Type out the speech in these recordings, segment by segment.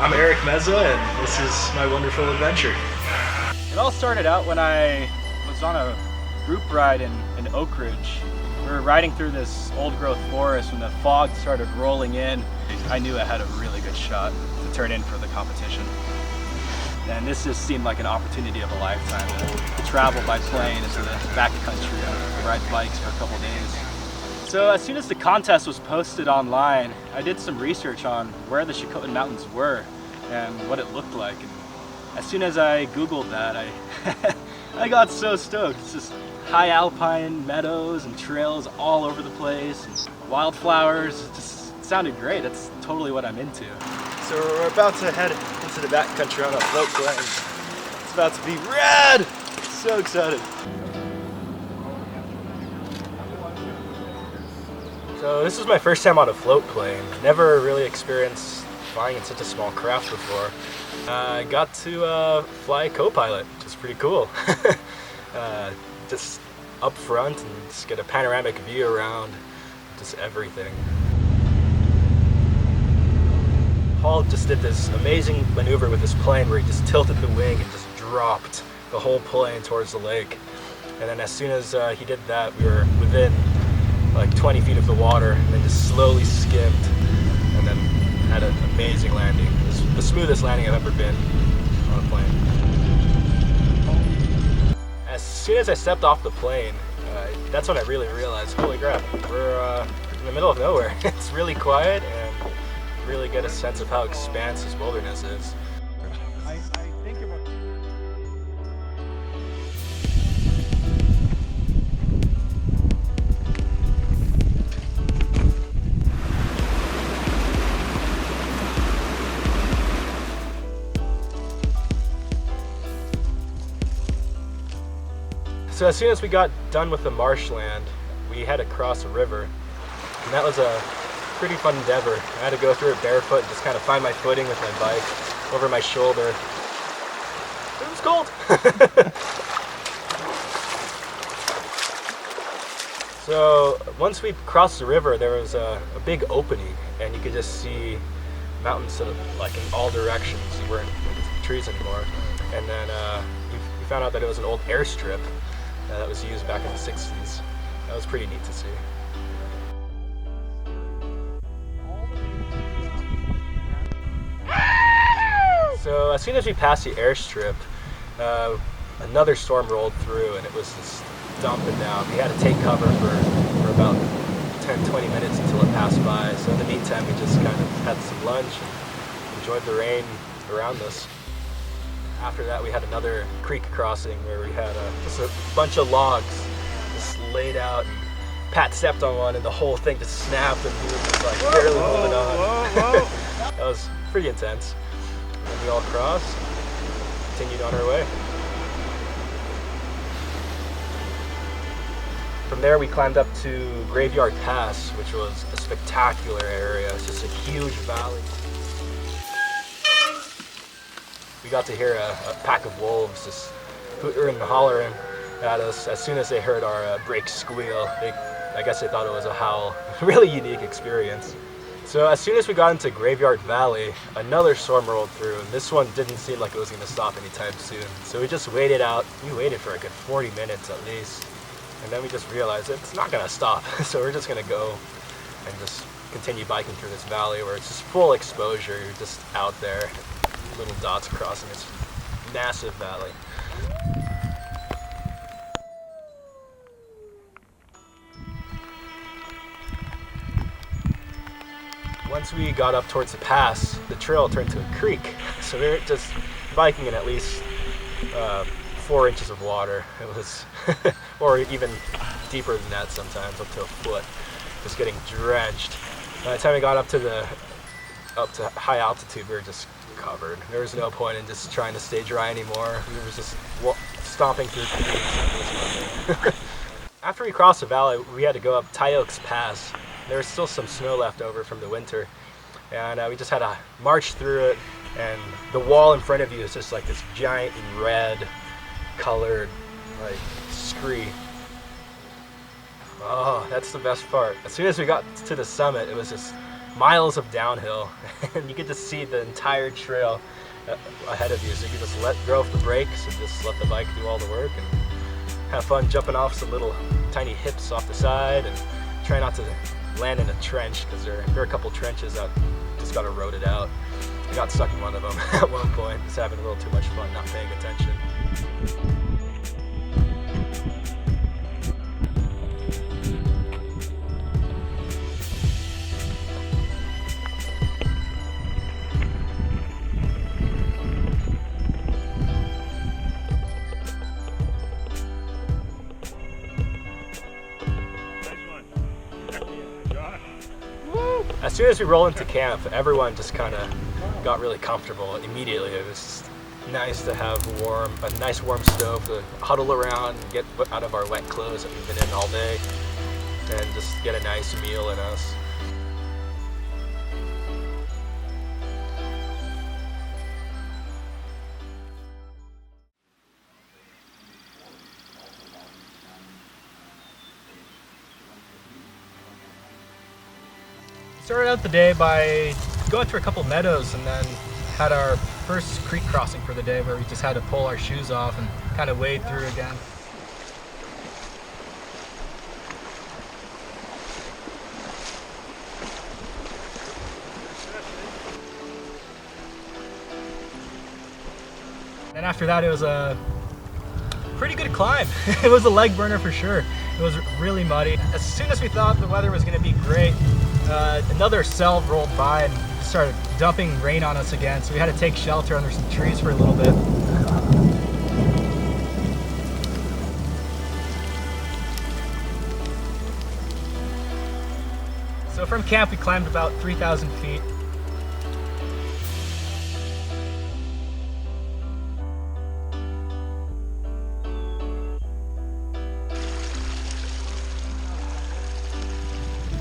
I'm Eric Meza, and this is my wonderful adventure. It all started out when I was on a group ride in Oak Ridge. We were riding through this old-growth forest when the fog started rolling in. I knew I had a really good shot to turn in for the competition. And this just seemed like an opportunity of a lifetime to travel by plane into the backcountry and ride bikes for a couple days. So as soon as the contest was posted online, I did some research on where the Chilcotin Mountains were and what it looked like. And as soon as I Googled that, I got so stoked. It's just high alpine meadows and trails all over the place, and wildflowers. It just sounded great. That's totally what I'm into. So we're about to head into the backcountry on a float plane. It's about to be rad! So excited. So this is my first time on a float plane. Never really experienced flying in such a small craft before. I got to fly co-pilot, which is pretty cool. Just up front and just get a panoramic view around just everything. Paul just did this amazing maneuver with his plane where he just tilted the wing and just dropped the whole plane towards the lake. And then as soon as he did that, we were within like 20 feet of the water, and then just slowly skimmed, and then had an amazing landing. It was the smoothest landing I've ever been on a plane. As soon as I stepped off the plane, that's when I really realized, holy crap, we're in the middle of nowhere. It's really quiet, and really get a sense of how expansive this wilderness is. So as soon as we got done with the marshland, we had to cross a river, and that was a pretty fun endeavor. I had to go through it barefoot and just kind of find my footing with my bike over my shoulder. It was cold. So once we crossed the river, there was a big opening, and you could just see mountains sort of like in all directions. You weren't in the trees anymore. And then we found out that it was an old airstrip that was used back in the 60s. That was pretty neat to see. So as soon as we passed the airstrip, another storm rolled through, and it was just dumping down. We had to take cover for about 10-20 minutes until it passed by. So in the meantime, we just kind of had some lunch and enjoyed the rain around us. After that, we had another creek crossing where we had just a bunch of logs just laid out, and Pat stepped on one and the whole thing just snapped, and we were just like barely holding on. That was pretty intense. And we all crossed, continued on our way. From there, we climbed up to Graveyard Pass, which was a spectacular area. It's just a huge valley. We got to hear a pack of wolves just hooting and hollering at us as soon as they heard our brake squeal. I guess they thought it was a howl. Really unique experience. So as soon as we got into Graveyard Valley, another storm rolled through, and this one didn't seem like it was going to stop anytime soon. So we just waited out. We waited for a good 40 minutes at least, and then we just realized it's not going to stop. So we're just going to go and just continue biking through this valley where it's just full exposure. You're just out there, little dots crossing this massive valley. Once we got up towards the pass, the trail turned to a creek. So we were just biking in at least 4 inches of water. It was, or even deeper than that sometimes, up to a foot. Just getting drenched. By the time we got up to high altitude, we were just covered. There was no point in just trying to stay dry anymore. We were just stomping through creeks. After we crossed the valley, we had to go up Oaks Pass. There was still some snow left over from the winter, and we just had to march through it, and the wall in front of you is just like this giant red colored like scree. Oh, that's the best part. As soon as we got to the summit, it was just miles of downhill, and you get to see the entire trail ahead of you. So you can just let go of the brakes and just let the bike do all the work, and have fun jumping off some little tiny hips off the side, and try not to land in a trench, because there are a couple trenches that just got eroded out. I got stuck in one of them at one point, just having a little too much fun, not paying attention. As soon as we roll into camp, everyone just kind of got really comfortable immediately. It was nice to have a nice warm stove to huddle around and get out of our wet clothes that we've been in all day, and just get a nice meal in us. Started out the day by going through a couple meadows, and then had our first creek crossing for the day, where we just had to pull our shoes off and kind of wade through again. And after that, it was a pretty good climb. It was a leg burner for sure. It was really muddy. As soon as we thought the weather was going to be great, another cell rolled by and started dumping rain on us again, so we had to take shelter under some trees for a little bit. So from camp we climbed about 3,000 feet.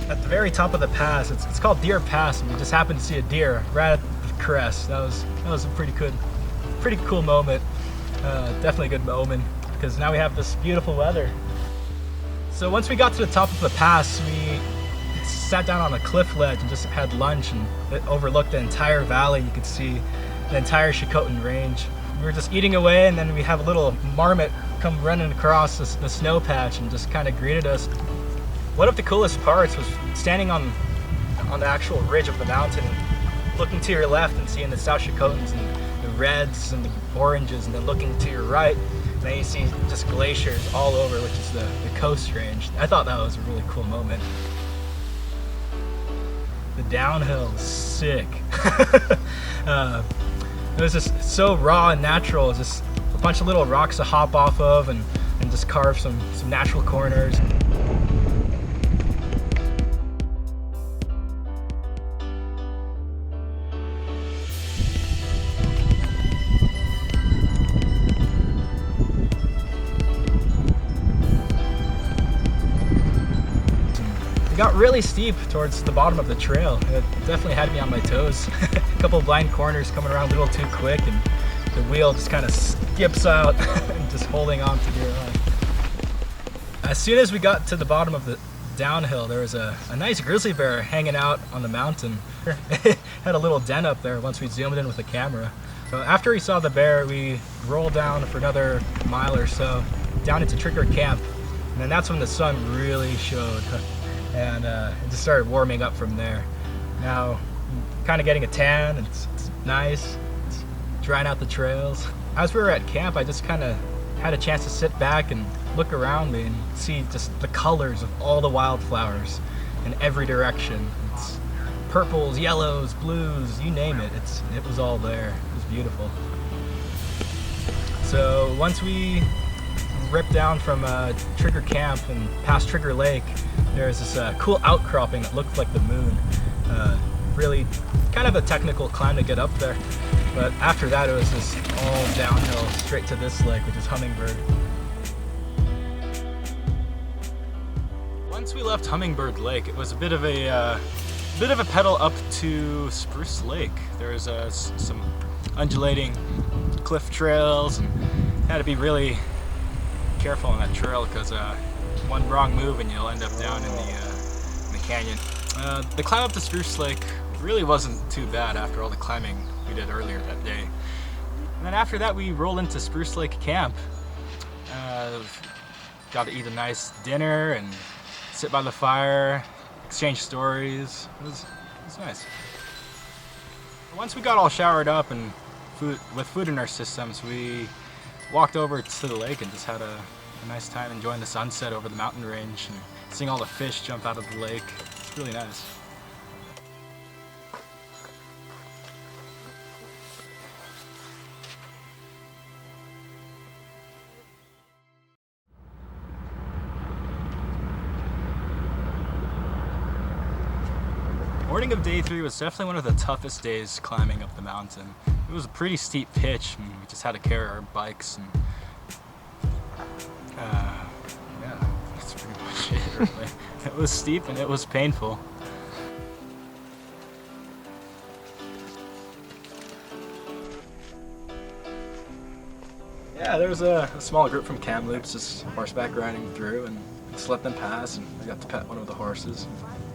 At the very top of the pass, it's called Deer Pass, and we just happened to see a deer right at the crest. That was a pretty cool moment. Definitely a good omen, because now we have this beautiful weather. So once we got to the top of the pass, we sat down on a cliff ledge and just had lunch, and it overlooked the entire valley. You could see the entire Chilcotin range. We were just eating away, and then we have a little marmot come running across the snow patch and just kind of greeted us. One of the coolest parts was standing on the actual ridge of the mountain, looking to your left and seeing the South Chilcotins and the reds and the oranges, and then looking to your right, and then you see just glaciers all over, which is the coast range. I thought that was a really cool moment. The downhill is sick. It was just so raw and natural. It was just a bunch of little rocks to hop off of, and just carve some natural corners. It got really steep towards the bottom of the trail. It definitely had me on my toes. A couple of blind corners coming around a little too quick, and the wheel just kind of skips out and just holding on to your line. As soon as we got to the bottom of the downhill, there was a nice grizzly bear hanging out on the mountain. It had a little den up there once we zoomed in with the camera. So after we saw the bear, we rolled down for another mile or so down into Trigger Camp, and then that's when the sun really showed. And it just started warming up from there. Now, I'm kind of getting a tan, and it's nice. It's drying out the trails. As we were at camp, I just kind of had a chance to sit back and look around me and see just the colors of all the wildflowers in every direction. It's purples, yellows, blues, you name it. It was all there. It was beautiful. So once we ripped down from Trigger Camp and past Trigger Lake, there's this cool outcropping that looked like the moon. Really kind of a technical climb to get up there. But after that, it was just all downhill straight to this lake, which is Hummingbird. Once we left Hummingbird Lake, it was a bit of a pedal up to Spruce Lake. There was some undulating cliff trails, and had to be really careful on that trail, because one wrong move and you'll end up down in the canyon. The climb up to Spruce Lake really wasn't too bad after all the climbing we did earlier that day. And then after that we rolled into Spruce Lake Camp. Got to eat a nice dinner and sit by the fire, exchange stories. It was nice. Once we got all showered up and with food in our systems, we walked over to the lake and just had a nice time enjoying the sunset over the mountain range and seeing all the fish jump out of the lake. It's really nice. Morning of day 3 was definitely one of the toughest days climbing up the mountain. It was a pretty steep pitch and we just had to carry our bikes and yeah, that's pretty much it really. It was steep and it was painful. Yeah, there was a small group from Kamloops just horseback riding through and just let them pass and I got to pet one of the horses.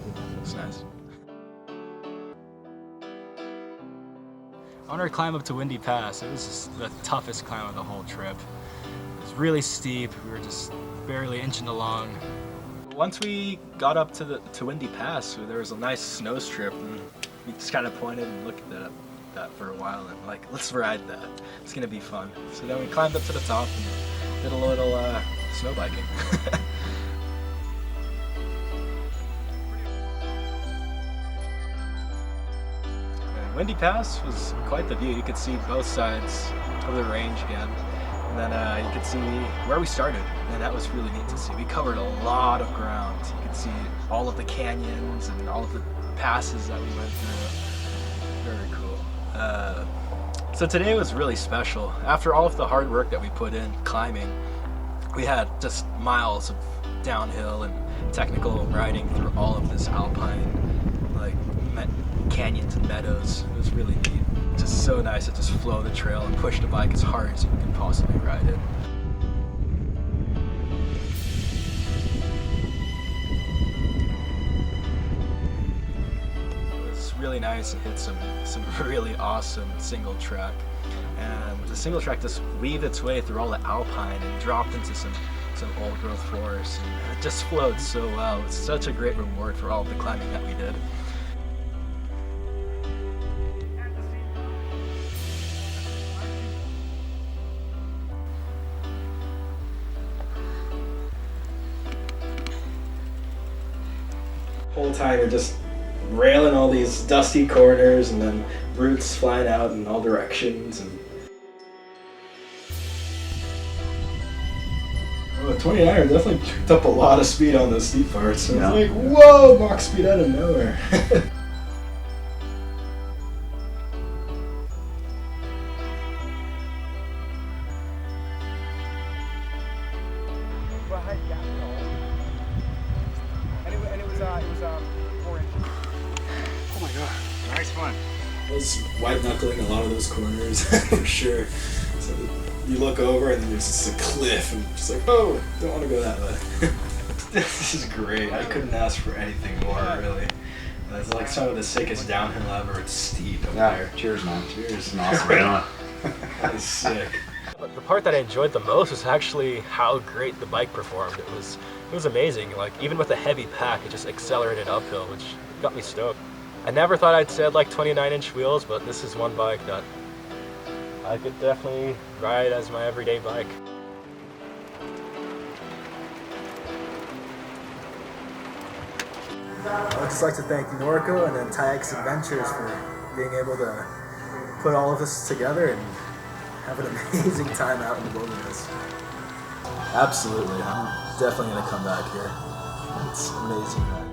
It was nice. On our climb up to Windy Pass, it was just the toughest climb of the whole trip. It was really steep, we were just barely inching along. Once we got up to Windy Pass, there was a nice snow strip and we just kind of pointed and looked at that for a while and like, let's ride that, it's gonna be fun. So then we climbed up to the top and did a little snow biking. Windy Pass was quite the view. You could see both sides of the range again. And then you could see where we started. And that was really neat to see. We covered a lot of ground. You could see all of the canyons and all of the passes that we went through. Very cool. So today was really special. After all of the hard work that we put in climbing, we had just miles of downhill and technical riding through all of this alpine, canyons and meadows. It was really neat. Just so nice to just flow the trail and push the bike as hard as you can possibly ride it. It was really nice to hit some really awesome single track. And the single track just weaved its way through all the alpine and dropped into some old growth forest. And it just flowed so well. It's such a great reward for all of the climbing that we did. Whole time you're just railing all these dusty corners and then roots flying out in all directions. And 29er definitely picked up a lot of speed on those steep parts. So yeah. It's like, whoa, Mach speed out of nowhere. Oh my god, nice one. I was white knuckling a lot of those corners for sure. So you look over and then there's just a cliff and just like, oh, don't want to go that way. This is great. I couldn't ask for anything more, really. It's like some of the sickest downhill ever. It's steep up there. Cheers, man. Cheers. Awesome. That is sick. But the part that I enjoyed the most was actually how great the bike performed. It was amazing. Like even with a heavy pack, it just accelerated uphill, which got me stoked. I never thought I'd said like 29-inch wheels, but this is one bike that I could definitely ride as my everyday bike. I'd just like to thank Norco and then Chilcotin Adventures for being able to put all of this together and have an amazing time out in the wilderness. Absolutely, I'm definitely going to come back here. It's amazing.